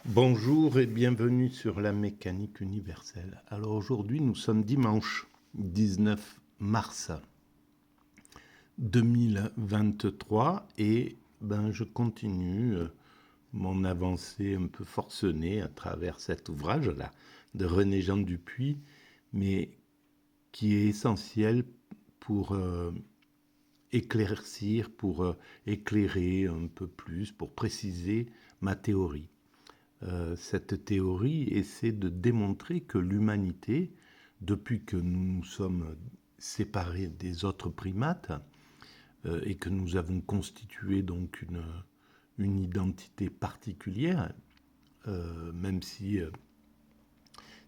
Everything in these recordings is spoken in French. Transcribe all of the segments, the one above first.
Bonjour et bienvenue sur la mécanique universelle. Alors aujourd'hui nous sommes dimanche 19 mars 2023 et je continue mon avancée un peu forcenée à travers cet ouvrage-là de René-Jean Dupuy, mais qui est essentiel pour éclaircir, pour éclairer un peu plus, pour préciser ma théorie. Cette théorie essaie de démontrer que l'humanité, depuis que nous nous sommes séparés des autres primates et que nous avons constitué donc une identité particulière, même si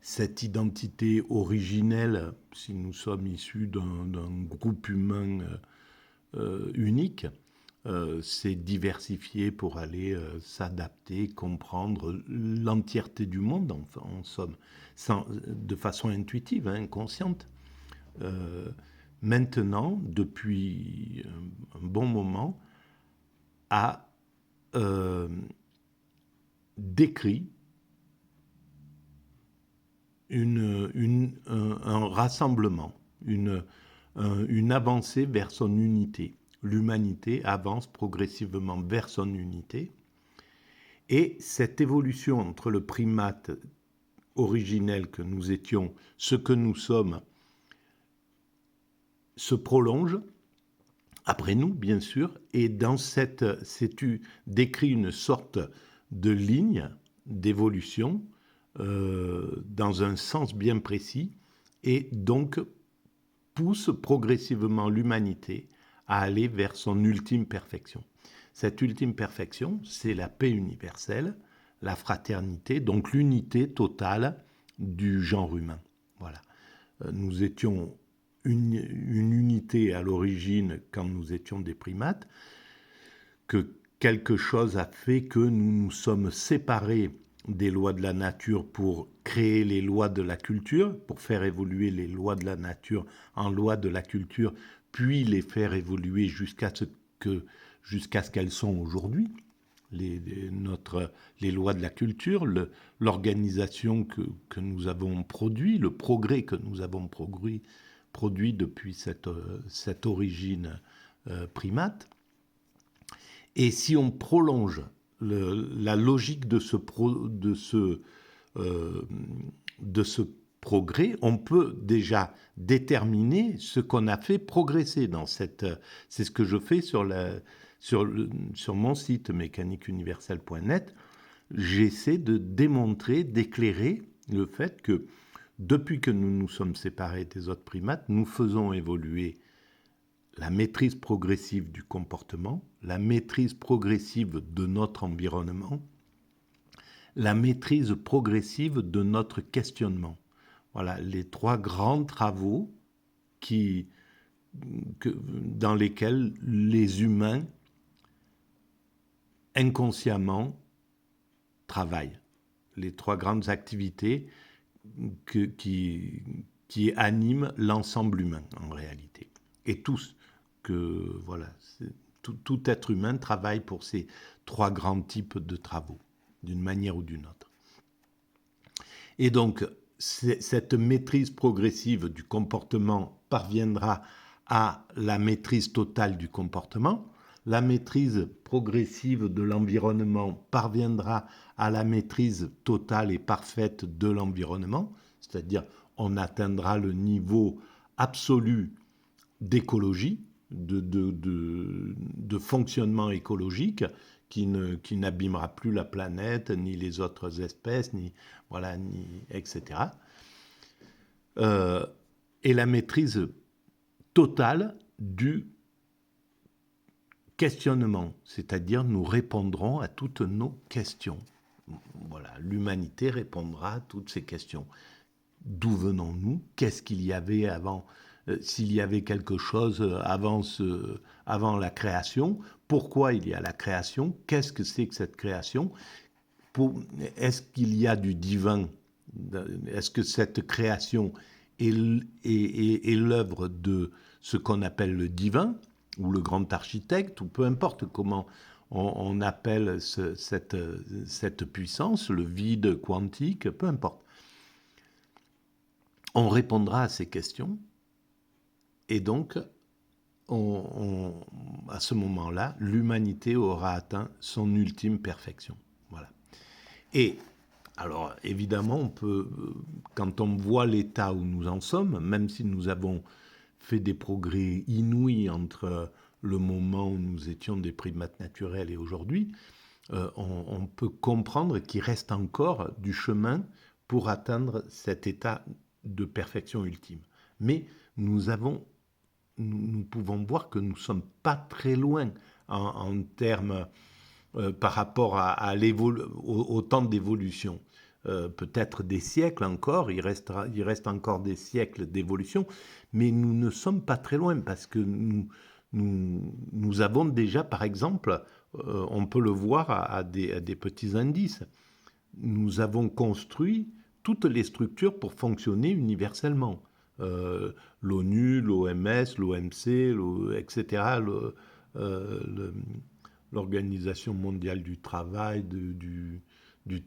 cette identité originelle, si nous sommes issus d'un groupe humain unique, s'est diversifié pour aller s'adapter, comprendre l'entièreté du monde, enfin, en somme, de façon intuitive, inconsciente. Maintenant, depuis un bon moment, a décrit un rassemblement, une avancée vers son unité. L'humanité avance progressivement vers son unité. Et cette évolution entre le primate originel que nous étions, ce que nous sommes, se prolonge, après nous bien sûr, et dans c'est décrit une sorte de ligne d'évolution dans un sens bien précis, et donc pousse progressivement l'humanité à aller vers son ultime perfection. Cette ultime perfection, c'est la paix universelle, la fraternité, donc l'unité totale du genre humain. Voilà. Nous étions une unité à l'origine quand nous étions des primates, que quelque chose a fait que nous nous sommes séparés des lois de la nature pour créer les lois de la culture, pour faire évoluer les lois de la nature en lois de la culture, puis les faire évoluer jusqu'à ce qu'elles sont aujourd'hui, les lois de la culture, l'organisation que nous avons produit, le progrès que nous avons produit depuis cette origine primate. Et si on prolonge la logique de ce progrès, on peut déjà déterminer ce qu'on a fait progresser dans cette... C'est ce que je fais sur mon site mécaniqueuniverselle.net. J'essaie de démontrer, d'éclairer le fait que depuis que nous nous sommes séparés des autres primates, nous faisons évoluer la maîtrise progressive du comportement, la maîtrise progressive de notre environnement, la maîtrise progressive de notre questionnement. Voilà les trois grands travaux dans lesquels les humains inconsciemment travaillent. Les trois grandes activités qui animent l'ensemble humain en réalité. Et tous. Voilà, tout être humain travaille pour ces trois grands types de travaux, d'une manière ou d'une autre. Et donc, cette maîtrise progressive du comportement parviendra à la maîtrise totale du comportement. La maîtrise progressive de l'environnement parviendra à la maîtrise totale et parfaite de l'environnement, c'est-à-dire on atteindra le niveau absolu d'écologie, de fonctionnement écologique qui n'abîmera plus la planète, ni les autres espèces, etc. Et la maîtrise totale du questionnement, c'est-à-dire nous répondrons à toutes nos questions. Voilà, l'humanité répondra à toutes ces questions. D'où venons-nous? Qu'est-ce qu'il y avait avant? S'il y avait quelque chose avant la création, pourquoi il y a la création? Qu'est-ce que c'est que cette création? Est-ce qu'il y a du divin? Est-ce que cette création est l'œuvre de ce qu'on appelle le divin, ou le grand architecte, ou peu importe comment on appelle cette puissance, le vide quantique, peu importe. On répondra à ces questions et donc, à ce moment-là, l'humanité aura atteint son ultime perfection. Voilà. Et alors, évidemment, quand on voit l'état où nous en sommes, même si nous avons fait des progrès inouïs entre le moment où nous étions des primates naturels et aujourd'hui, on peut comprendre qu'il reste encore du chemin pour atteindre cet état de perfection ultime. Mais nous pouvons voir que nous ne sommes pas très loin en termes par rapport au temps d'évolution. Peut-être des siècles encore, il reste encore des siècles d'évolution, mais nous ne sommes pas très loin parce que nous avons déjà, par exemple, on peut le voir à des petits indices, nous avons construit toutes les structures pour fonctionner universellement. L'ONU, l'OMS, l'OMC, etc., l'Organisation mondiale du travail, du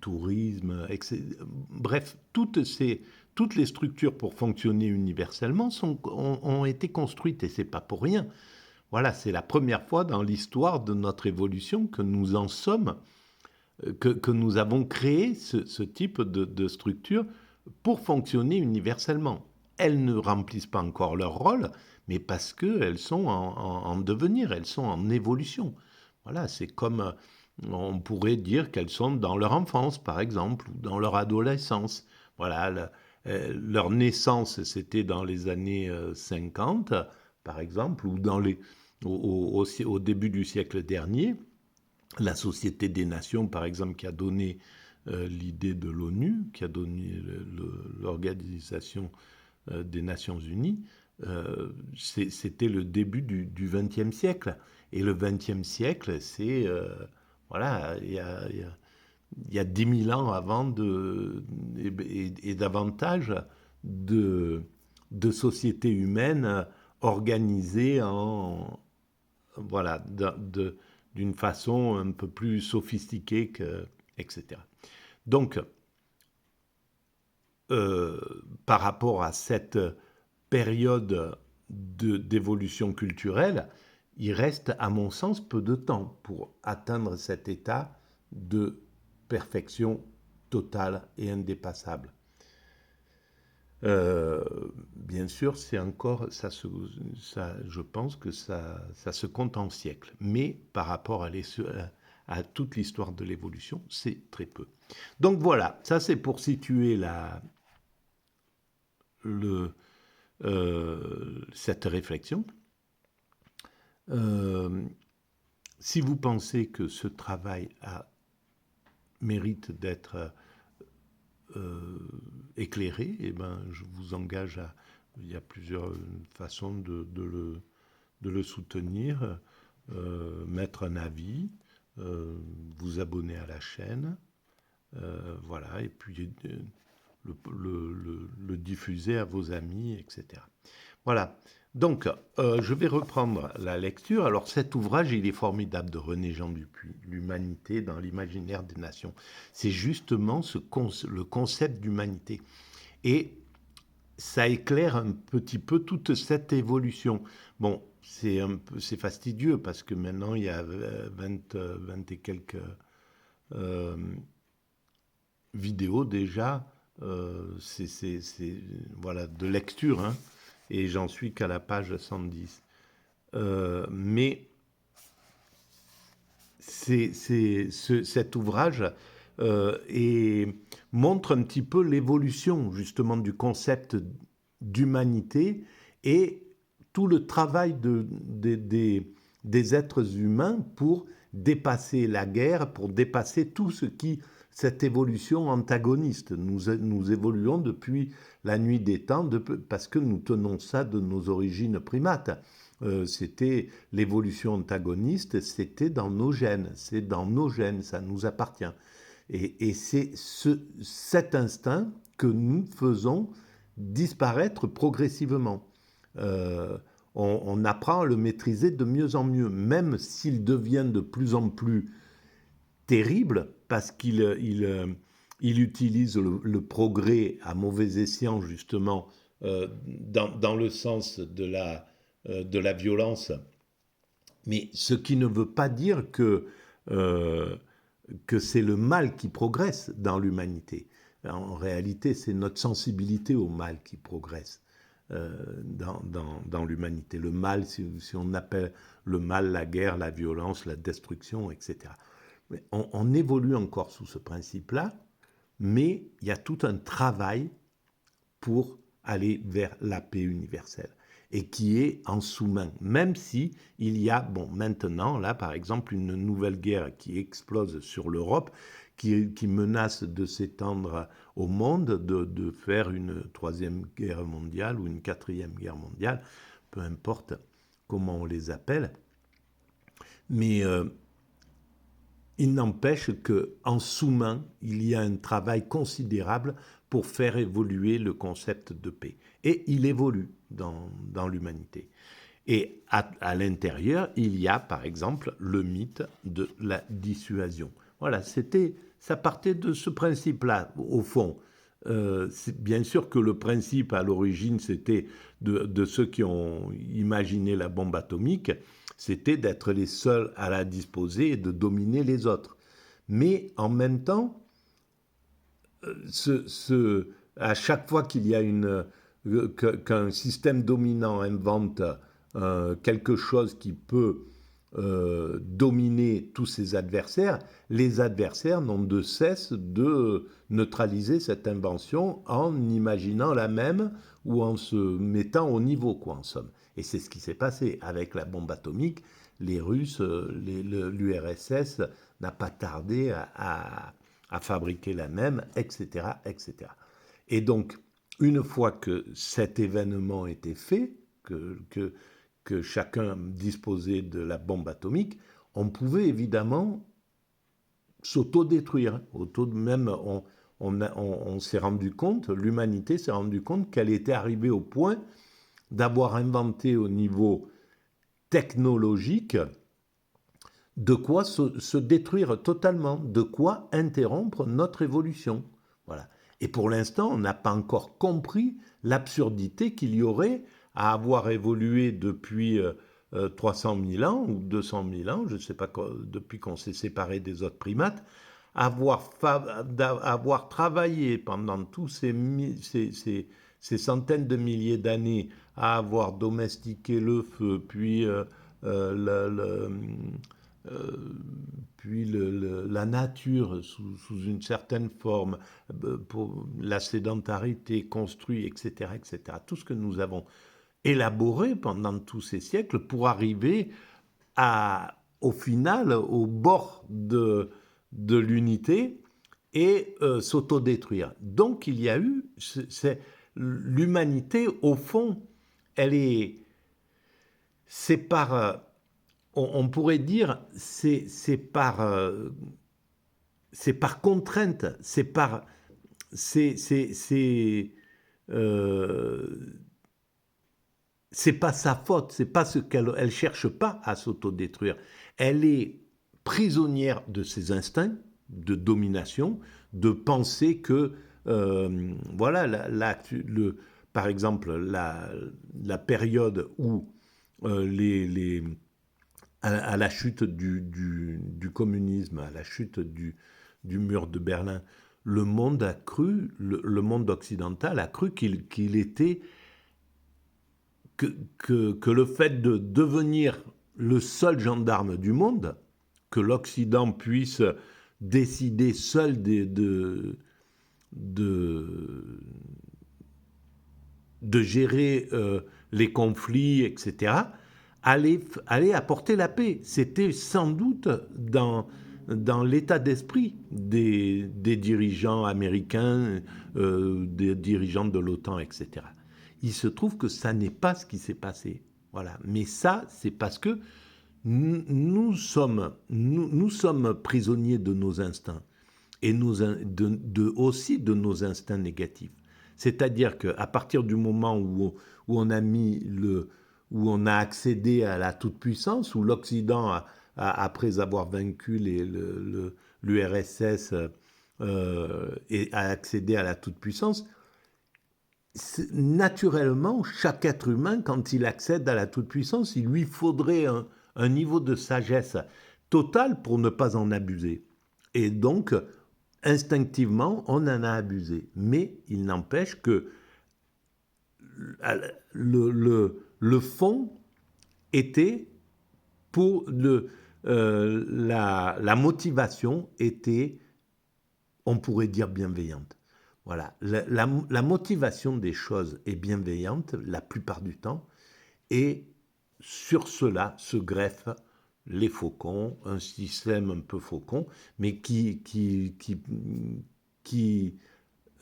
tourisme, etc. Bref, toutes les structures pour fonctionner universellement ont été construites, et ce n'est pas pour rien. Voilà, c'est la première fois dans l'histoire de notre évolution que nous en sommes, que nous avons créé ce type de structure pour fonctionner universellement. Elles ne remplissent pas encore leur rôle, mais parce qu'elles sont en devenir, elles sont en évolution. Voilà, c'est comme on pourrait dire qu'elles sont dans leur enfance, par exemple, ou dans leur adolescence. Voilà, leur naissance, c'était dans les années 50, par exemple, ou au début du siècle dernier. La Société des Nations, par exemple, qui a donné l'idée de l'ONU, qui a donné l'Organisation des Nations Unies, c'était le début du XXe siècle. Et le XXe siècle, c'est... voilà, il y a 10 000 ans avant et davantage de sociétés humaines organisées voilà, d'une façon un peu plus sophistiquée, etc. Donc, par rapport à cette période d'évolution culturelle, il reste, à mon sens, peu de temps pour atteindre cet état de perfection totale et indépassable. Bien sûr, c'est encore, je pense que ça se compte en siècles, mais par rapport à toute l'histoire de l'évolution, c'est très peu. Donc voilà, ça c'est pour situer cette réflexion. Si vous pensez que ce travail mérite d'être éclairé, eh ben, je vous engage il y a plusieurs façons de le soutenir, mettre un avis, vous abonner à la chaîne, voilà, et puis le diffuser à vos amis, etc. Voilà. Donc, je vais reprendre la lecture. Alors, cet ouvrage, il est formidable, de René Jean Dupuy, L'humanité dans l'imaginaire des nations. C'est justement le concept d'humanité. Et ça éclaire un petit peu toute cette évolution. Bon, c'est fastidieux parce que maintenant, il y a 20 et quelques vidéos déjà. C'est voilà, de lecture, hein. Et j'en suis qu'à la page 110. Mais cet ouvrage montre un petit peu l'évolution justement du concept d'humanité et tout le travail des êtres humains pour dépasser la guerre, pour dépasser tout cette évolution antagoniste. Nous évoluons depuis la nuit des temps parce que nous tenons ça de nos origines primates. C'était l'évolution antagoniste, c'était dans nos gènes, c'est dans nos gènes, ça nous appartient. Et c'est cet instinct que nous faisons disparaître progressivement. on apprend à le maîtriser de mieux en mieux, même s'il devient de plus en plus terrible, parce qu'il utilise le progrès à mauvais escient, justement, dans le sens de la violence. Mais ce qui ne veut pas dire euh, que c'est le mal qui progresse dans l'humanité. En réalité, c'est notre sensibilité au mal qui progresse dans l'humanité. Le mal, si on appelle le mal la guerre, la violence, la destruction, etc. On évolue encore sous ce principe-là, mais il y a tout un travail pour aller vers la paix universelle et qui est en sous-main, même si il y a, bon, maintenant, là, par exemple, une nouvelle guerre qui explose sur l'Europe, qui menace de s'étendre au monde, de faire une troisième guerre mondiale ou une quatrième guerre mondiale, peu importe comment on les appelle. Mais il n'empêche qu'en sous-main, il y a un travail considérable pour faire évoluer le concept de paix. Et il évolue dans l'humanité. Et à l'intérieur, il y a, par exemple, le mythe de la dissuasion. Voilà, ça partait de ce principe-là, au fond. C'est bien sûr que le principe, à l'origine, c'était de ceux qui ont imaginé la bombe atomique, c'était d'être les seuls à la disposer et de dominer les autres. Mais en même temps, à chaque fois qu'il y a qu'un système dominant invente quelque chose qui peut dominer tous ses adversaires, les adversaires n'ont de cesse de neutraliser cette invention en imaginant la même ou en se mettant au niveau, quoi, en somme. Et c'est ce qui s'est passé avec la bombe atomique. Les Russes, l'URSS n'a pas tardé à fabriquer la même, etc., etc. Et donc, une fois que cet événement était fait, que chacun disposait de la bombe atomique, on pouvait évidemment s'autodétruire. Même, on s'est rendu compte, l'humanité s'est rendu compte qu'elle était arrivée au point d'avoir inventé au niveau technologique de quoi se détruire totalement, de quoi interrompre notre évolution. Voilà. Et pour l'instant, on n'a pas encore compris l'absurdité qu'il y aurait à avoir évolué depuis 300 000 ans ou 200 000 ans, je ne sais pas, depuis qu'on s'est séparé des autres primates, avoir travaillé pendant tous ces centaines de milliers d'années à avoir domestiqué le feu, puis la nature sous une certaine forme, pour la sédentarité, construit, etc., etc. Tout ce que nous avons élaboré pendant tous ces siècles pour arriver au final, au bord de l'unité et s'autodétruire. Donc il y a eu, l'humanité, au fond, c'est par... on pourrait dire, c'est par contrainte, c'est pas sa faute, c'est pas ce elle cherche pas à s'autodétruire. Elle est prisonnière de ses instincts de domination, de penser que voilà, par exemple, la période où à la chute du communisme, à la chute du mur de Berlin, le monde a cru, le monde occidental a cru qu'il était que le fait de devenir le seul gendarme du monde, que l'Occident puisse décider seul de gérer les conflits, etc., allait apporter la paix. C'était sans doute dans l'état d'esprit des dirigeants américains, des dirigeants de l'OTAN, etc. Il se trouve que ça n'est pas ce qui s'est passé. Voilà. Mais ça, c'est parce que nous sommes prisonniers de nos instincts et aussi de nos instincts négatifs. C'est-à-dire qu'à partir du moment où on a mis où on a accédé à la toute-puissance, où l'Occident, après avoir vaincu l'URSS, a accédé à la toute-puissance. Naturellement, chaque être humain, quand il accède à la toute-puissance, il lui faudrait un niveau de sagesse totale pour ne pas en abuser. Et donc, instinctivement, on en a abusé. Mais il n'empêche que le fond était pour la motivation était, on pourrait dire, bienveillante. Voilà, la motivation des choses est bienveillante la plupart du temps, et sur cela se greffent les faucons, un système un peu faucon, mais qui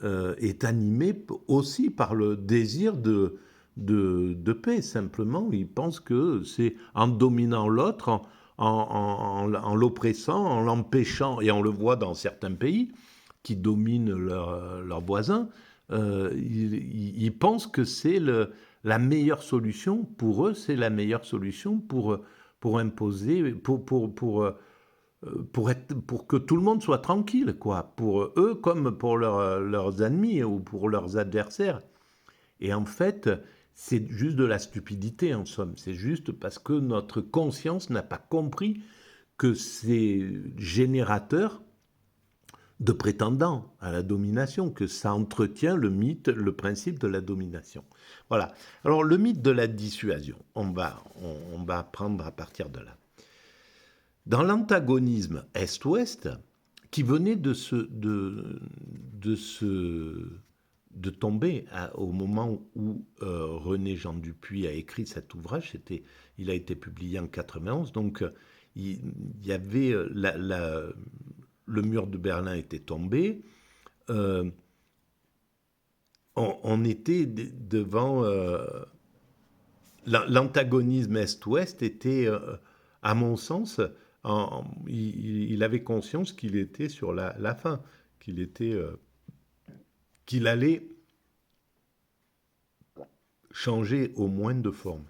est animé aussi par le désir de paix, simplement. Ils pensent que c'est en dominant l'autre, en l'oppressant, en l'empêchant, et on le voit dans certains pays qui dominent leurs voisins, ils pensent que c'est la meilleure solution. Pour eux, c'est la meilleure solution pour imposer, pour que tout le monde soit tranquille, quoi, pour eux comme pour leurs ennemis ou pour leurs adversaires. Et en fait, c'est juste de la stupidité, en somme. C'est juste parce que notre conscience n'a pas compris que c'est générateur de prétendants à la domination, que ça entretient le mythe, le principe de la domination. Voilà. Alors, le mythe de la dissuasion, on va prendre à partir de là. Dans l'antagonisme Est-Ouest, qui venait de tomber au moment où René Jean Dupuy a écrit cet ouvrage, il a été publié en 91, donc il y avait le mur de Berlin était tombé, on était devant l'antagonisme Est-Ouest était, à mon sens, il avait conscience qu'il était sur la fin, qu'il allait changer au moins de forme.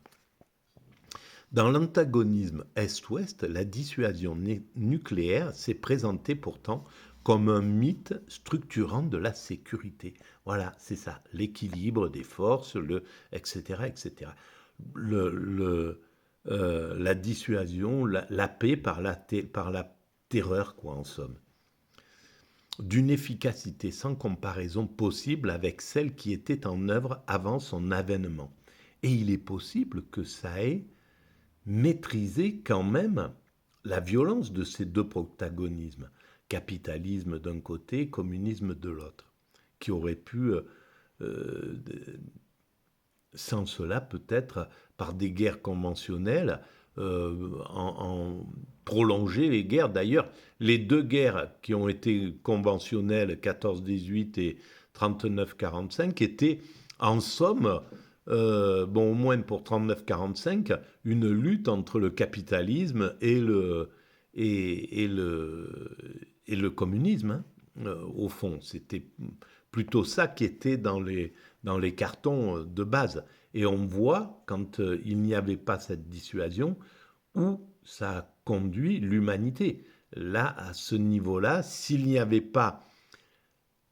Dans l'antagonisme Est-Ouest, la dissuasion nucléaire s'est présentée pourtant comme un mythe structurant de la sécurité. Voilà, c'est ça, l'équilibre des forces, etc., etc. La dissuasion, la paix par la terreur, quoi, en somme. D'une efficacité sans comparaison possible avec celle qui était en œuvre avant son avènement. Et il est possible que ça ait maîtrisé quand même la violence de ces deux protagonismes, capitalisme d'un côté, communisme de l'autre, qui auraient pu, sans cela peut-être, par des guerres conventionnelles, en prolonger les guerres. D'ailleurs, les deux guerres qui ont été conventionnelles, 14-18 et 39-45, étaient en somme, au moins pour 39-45, une lutte entre le capitalisme et le communisme. Au fond, c'était plutôt ça qui était dans les cartons de base. Et on voit, quand il n'y avait pas cette dissuasion, où ça a conduit l'humanité. Là, à ce niveau-là, s'il n'y avait pas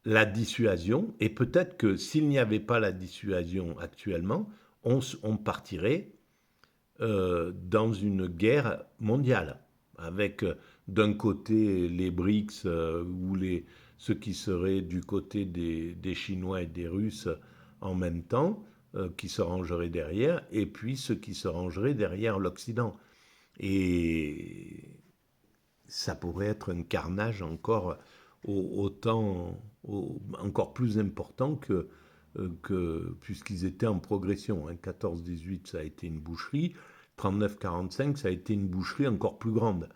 la dissuasion, et peut-être que s'il n'y avait pas la dissuasion actuellement, on partirait dans une guerre mondiale, avec d'un côté les BRICS, ou ceux qui seraient du côté des Chinois et des Russes en même temps, qui se rangeraient derrière, et puis ceux qui se rangeraient derrière l'Occident. Et ça pourrait être un carnage encore encore plus important puisqu'ils étaient en progression. 14-18, ça a été une boucherie. 39-45, ça a été une boucherie encore plus grande.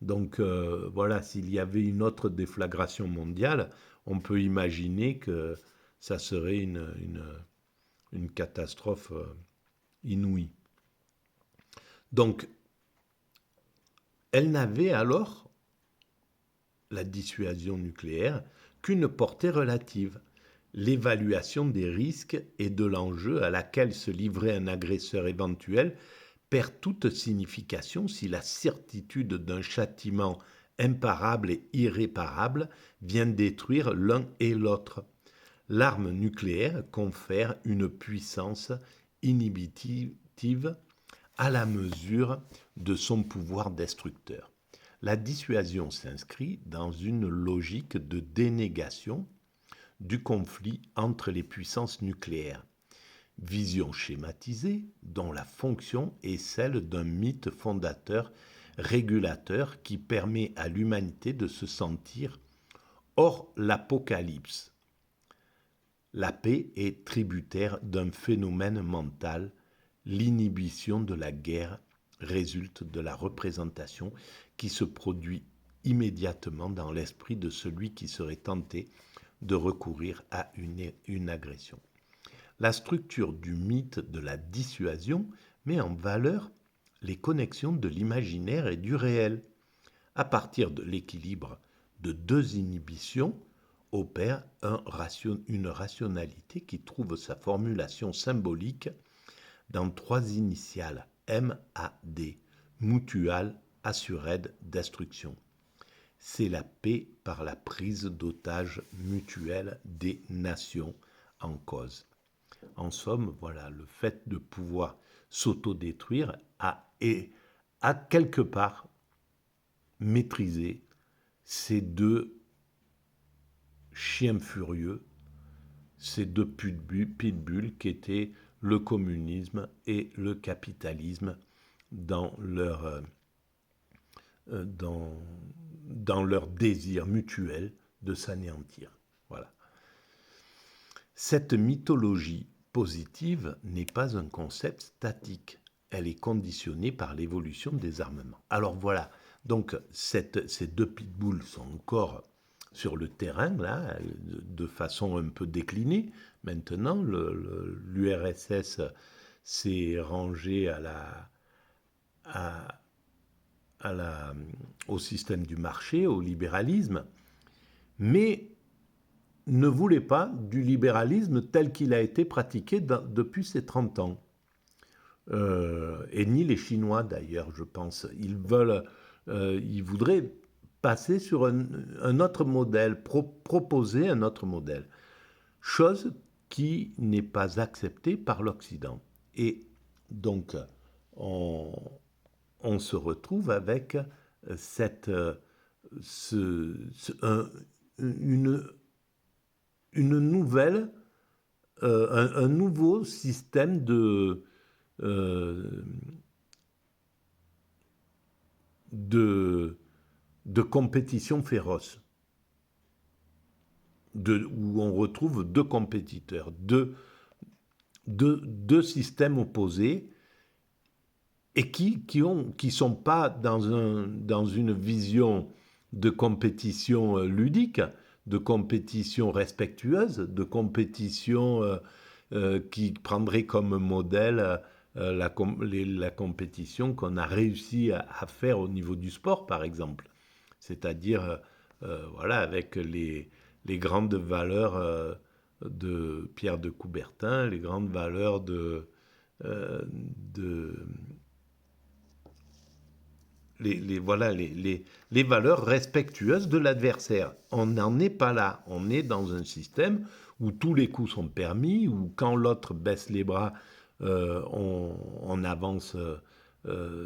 Donc voilà, s'il y avait une autre déflagration mondiale, on peut imaginer que ça serait une catastrophe inouïe. Donc, elle n'avait alors, la dissuasion nucléaire, qu'une portée relative. l'évaluation des risques et de l'enjeu à laquelle se livrer un agresseur éventuel perd toute signification si la certitude d'un châtiment imparable et irréparable vient détruire l'un et l'autre. L'arme nucléaire confère une puissance inhibitive à la mesure de son pouvoir destructeur. La dissuasion s'inscrit dans une logique de dénégation du conflit entre les puissances nucléaires. Vision schématisée dont la fonction est celle d'un mythe fondateur régulateur qui permet à l'humanité de se sentir hors l'apocalypse. La paix est tributaire d'un phénomène mental. L'inhibition de la guerre résulte de la représentation qui se produit immédiatement dans l'esprit de celui qui serait tenté de recourir à une agression. La structure du mythe de la dissuasion met en valeur les connexions de l'imaginaire et du réel. À partir de l'équilibre de deux inhibitions, opère une rationalité qui trouve sa formulation symbolique dans trois initiales MAD, Mutual Assured Destruction. C'est la paix par la prise d'otages mutuelle des nations en cause. En somme, voilà, le fait de pouvoir s'autodétruire a quelque part maîtrisé ces deux chiens furieux, ces deux pitbulls qui étaient le communisme et le capitalisme dans leur désir mutuel de s'anéantir. Voilà. Cette mythologie positive n'est pas un concept statique. Elle est conditionnée par l'évolution des armements. Alors voilà, donc ces deux pitbulls sont encore sur le terrain, là, de façon un peu déclinée. Maintenant, l'URSS s'est rangé au système du marché, au libéralisme, mais ne voulait pas du libéralisme tel qu'il a été pratiqué depuis ces 30 ans. Et ni les Chinois d'ailleurs, je pense. Ils voudraient passer sur un autre modèle, proposer un autre modèle. Chose qui n'est pas acceptée par l'Occident. Et donc, on se retrouve avec une nouvelle, un nouveau système de compétition féroce, où on retrouve deux compétiteurs, deux systèmes opposés et qui sont pas dans une vision de compétition ludique, de compétition respectueuse, de compétition qui prendrait comme modèle la compétition qu'on a réussi à faire au niveau du sport, par exemple. C'est-à-dire, voilà, avec les grandes valeurs de Pierre de Coubertin, les grandes valeurs les valeurs respectueuses de l'adversaire. On n'en est pas là. On est dans un système où tous les coups sont permis, où quand l'autre baisse les bras, on avance,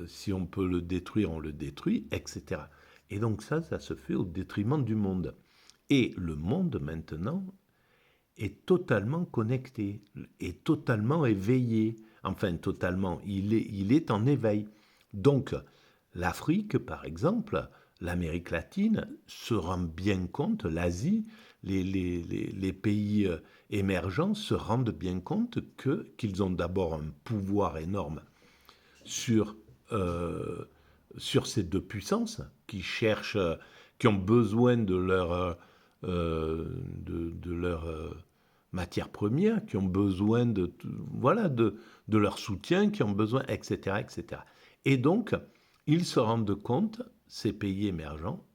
si on peut le détruire, on le détruit, etc. Et donc ça se fait au détriment du monde. Et le monde, maintenant, est totalement connecté, est totalement éveillé. Enfin, totalement, il est en éveil. Donc, l'Afrique, par exemple, l'Amérique latine se rend bien compte, l'Asie, les pays émergents se rendent bien compte qu'ils ont d'abord un pouvoir énorme sur ces deux puissances qui ont besoin de leur matières premières, qui ont besoin de leur soutien, qui ont besoin, etc., etc. Et donc, ils se rendent compte, ces pays émergents,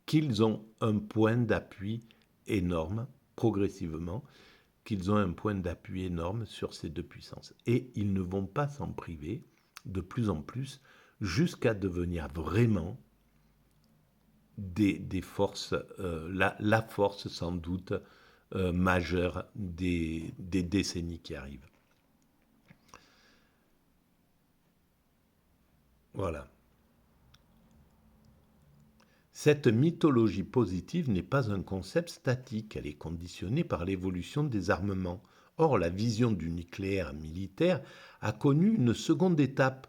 qu'ils ont un point d'appui énorme progressivement qu'ils ont un point d'appui énorme sur ces deux puissances. Et ils ne vont pas s'en priver de plus en plus jusqu'à devenir vraiment des forces, la force sans doute majeure des décennies qui arrivent. Voilà. Cette mythologie positive n'est pas un concept statique, elle est conditionnée par l'évolution des armements. Or, la vision du nucléaire militaire a connu une seconde étape,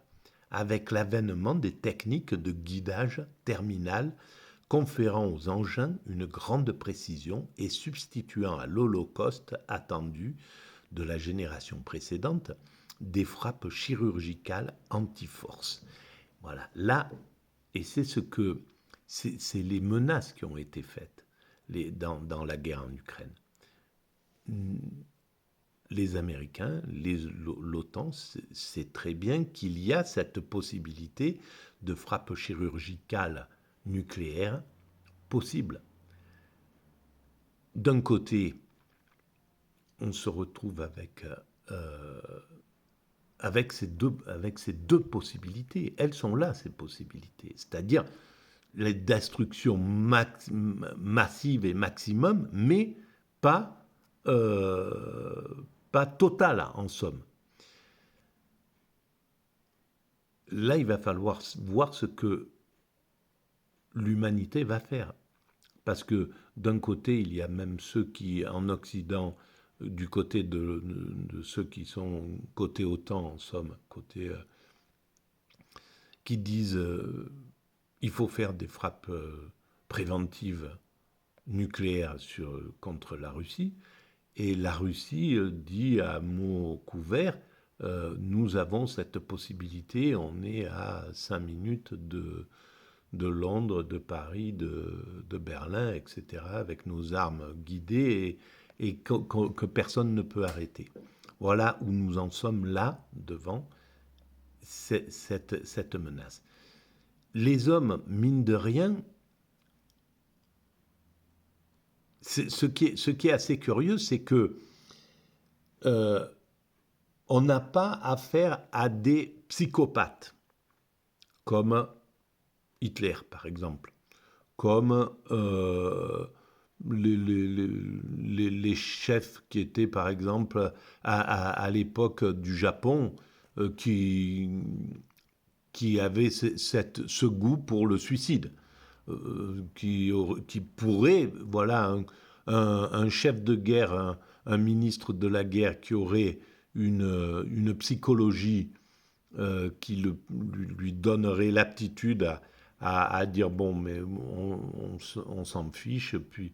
avec l'avènement des techniques de guidage terminal conférant aux engins une grande précision et substituant à l'Holocauste attendu de la génération précédente des frappes chirurgicales anti-force. Voilà, là, et c'est ce que c'est les menaces qui ont été faites dans la guerre en Ukraine. Les Américains, l'OTAN, sait très bien qu'il y a cette possibilité de frappe chirurgicale nucléaire possible. D'un côté, on se retrouve avec ces deux possibilités. Elles sont là, ces possibilités. C'est-à-dire les destructions massives et maximum, mais pas totale, en somme. Là, il va falloir voir ce que l'humanité va faire. Parce que d'un côté, il y a même ceux qui, en Occident, du côté de ceux qui sont côté OTAN, en somme, côté, qui disent il faut faire des frappes préventives nucléaires contre la Russie. Et la Russie dit à mots couverts, nous avons cette possibilité, on est à 5 minutes de Londres, de Paris, de Berlin, etc., avec nos armes guidées et que personne ne peut arrêter. Voilà où nous en sommes là, devant cette menace. Les hommes, mine de rien, ce qui est assez curieux, c'est que on n'a pas affaire à des psychopathes, comme Hitler, par exemple, comme les chefs qui étaient, par exemple, à l'époque du Japon, qui avaient ce goût pour le suicide, qui pourrait, voilà, un chef de guerre, un ministre de la guerre qui aurait une psychologie qui lui donnerait l'aptitude à dire bon, mais on s'en fiche, puis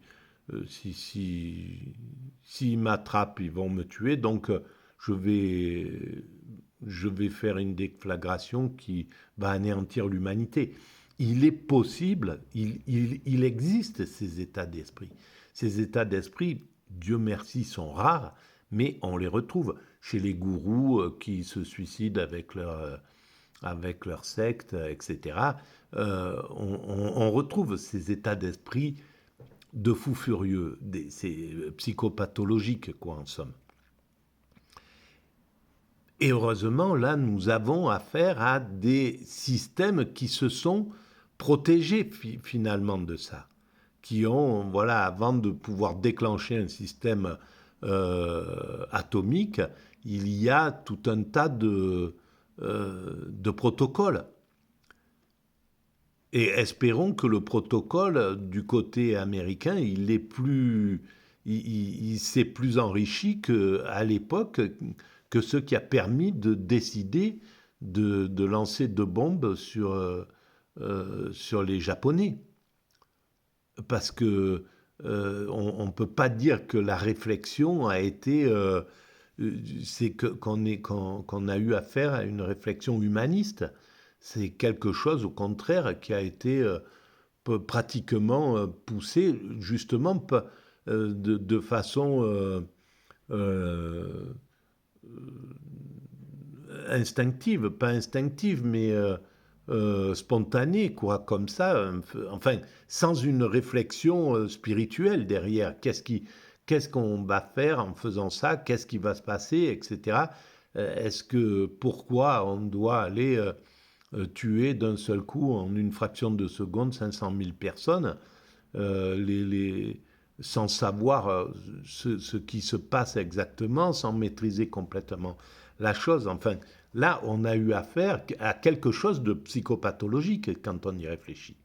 s'ils m'attrapent, ils vont me tuer, donc je vais faire une déflagration qui va anéantir l'humanité. Il est possible, il existe ces états d'esprit. Ces états d'esprit, Dieu merci, sont rares, mais on les retrouve chez les gourous qui se suicident avec leur secte, etc. On retrouve ces états d'esprit de fous furieux, c'est psychopathologique, quoi, en somme. Et heureusement, là, nous avons affaire à des systèmes qui se sont protégés finalement de ça, qui ont, voilà, avant de pouvoir déclencher un système atomique, il y a tout un tas de protocoles. Et espérons que le protocole du côté américain, il s'est plus enrichi qu'à l'époque, que ce qui a permis de décider de lancer deux bombes sur les Japonais. Parce que on ne peut pas dire que la réflexion a été... c'est qu'on a eu affaire à une réflexion humaniste. C'est quelque chose, au contraire, qui a été pratiquement poussé, justement, de façon instinctive, pas instinctive, mais spontanée, quoi, comme ça, enfin, sans une réflexion spirituelle derrière. qu'est-ce qu'on va faire en faisant ça, qu'est-ce qui va se passer, etc. Pourquoi on doit aller tuer d'un seul coup, en une fraction de seconde, 500 000 personnes, sans savoir ce qui se passe exactement, sans maîtriser complètement la chose. Enfin, là, on a eu affaire à quelque chose de psychopathologique quand on y réfléchit.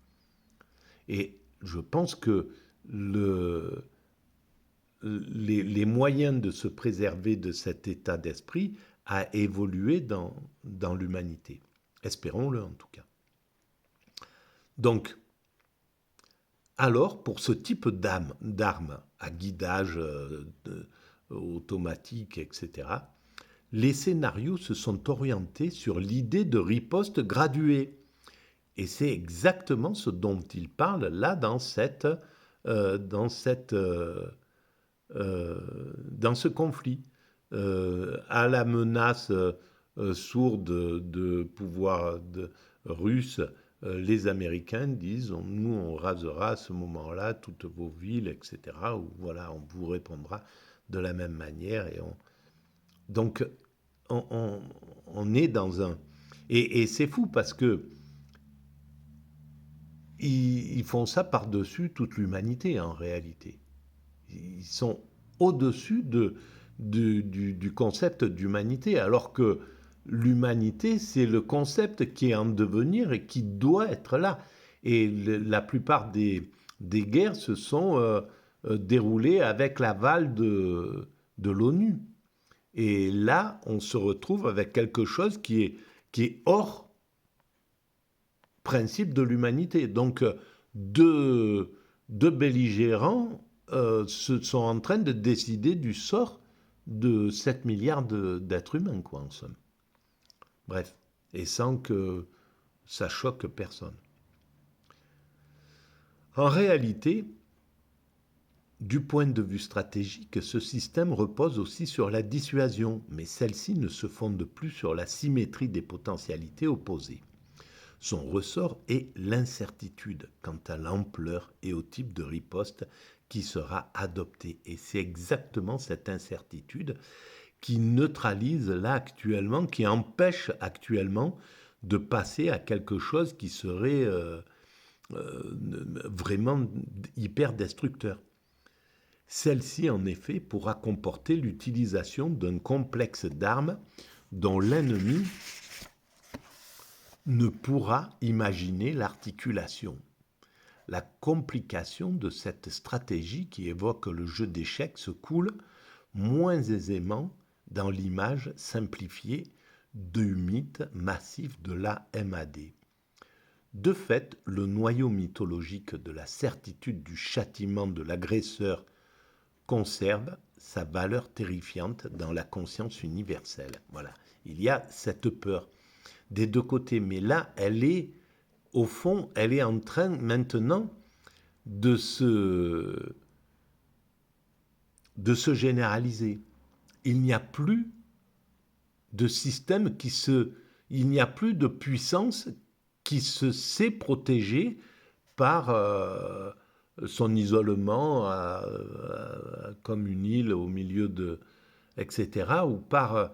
Et je pense que les moyens de se préserver de cet état d'esprit a évolué dans l'humanité. Espérons-le en tout cas. Donc, alors, pour ce type d'armes à guidage automatique, etc., les scénarios se sont orientés sur l'idée de riposte graduée. Et c'est exactement ce dont il parle là dans ce conflit. À la menace sourde de pouvoir russe, les Américains disent nous on rasera à ce moment-là toutes vos villes, etc. Ou voilà, on vous répondra de la même manière. Donc on est dans un... Et c'est fou parce que ils font ça par-dessus toute l'humanité en réalité. Ils sont au-dessus du concept d'humanité, alors que l'humanité, c'est le concept qui est en devenir et qui doit être là. Et la plupart des guerres se sont déroulées avec l'aval de l'ONU. Et là, on se retrouve avec quelque chose qui est hors principe de l'humanité. Donc, deux belligérants sont en train de décider du sort de 7 milliards d'êtres humains, quoi, en somme. Bref, et sans que ça choque personne. En réalité, du point de vue stratégique, ce système repose aussi sur la dissuasion, mais celle-ci ne se fonde plus sur la symétrie des potentialités opposées. Son ressort est l'incertitude quant à l'ampleur et au type de riposte qui sera adopté. Et c'est exactement cette incertitude qui neutralise là actuellement, qui empêche actuellement de passer à quelque chose qui serait vraiment hyper destructeur. Celle-ci, en effet, pourra comporter l'utilisation d'un complexe d'armes dont l'ennemi ne pourra imaginer l'articulation. La complication de cette stratégie qui évoque le jeu d'échecs se coule moins aisément dans l'image simplifiée du mythe massif de la MAD. De fait, le noyau mythologique de la certitude du châtiment de l'agresseur conserve sa valeur terrifiante dans la conscience universelle. Voilà, il y a cette peur des deux côtés, mais là, au fond, elle est en train maintenant de se généraliser. Il n'y a plus de système il n'y a plus de puissance qui se sait protéger par son isolement comme une île au milieu de... etc. ou par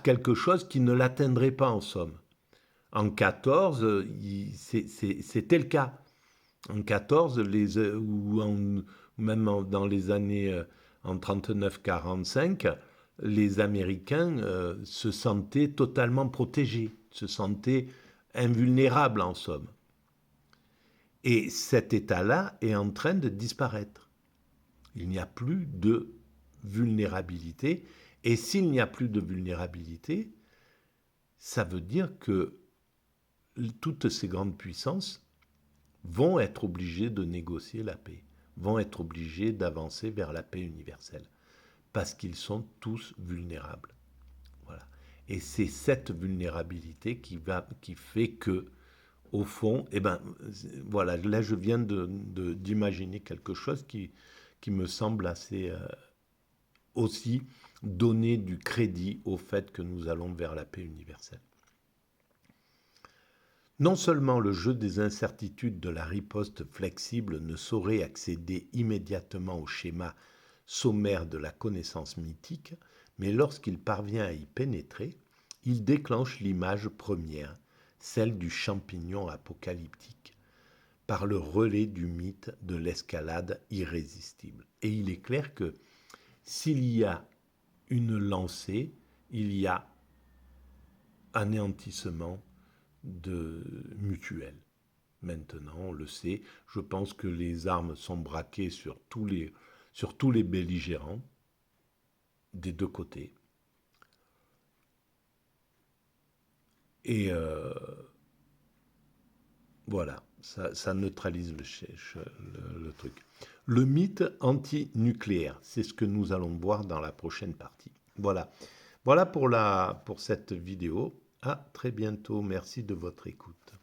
quelque chose qui ne l'atteindrait pas en somme. En 14, c'était le cas. En 14, même dans les années en 39-45, les Américains se sentaient totalement protégés, se sentaient invulnérables en somme. Et cet état-là est en train de disparaître. Il n'y a plus de vulnérabilité. Et s'il n'y a plus de vulnérabilité, ça veut dire que toutes ces grandes puissances vont être obligées de négocier la paix, vont être obligées d'avancer vers la paix universelle, parce qu'ils sont tous vulnérables. Voilà. Et c'est cette vulnérabilité qui fait que, au fond, voilà, là je viens d'imaginer quelque chose qui me semble assez aussi donner du crédit au fait que nous allons vers la paix universelle. Non seulement le jeu des incertitudes de la riposte flexible ne saurait accéder immédiatement au schéma sommaire de la connaissance mythique, mais lorsqu'il parvient à y pénétrer, il déclenche l'image première, celle du champignon apocalyptique, par le relais du mythe de l'escalade irrésistible. Et il est clair que s'il y a une lancée, il y a anéantissement de mutuelle. Maintenant, on le sait, je pense que les armes sont braquées sur tous les belligérants des deux côtés. Et voilà, ça neutralise le truc. Le mythe anti-nucléaire, c'est ce que nous allons voir dans la prochaine partie. Voilà, voilà pour cette vidéo. À très bientôt. Merci de votre écoute.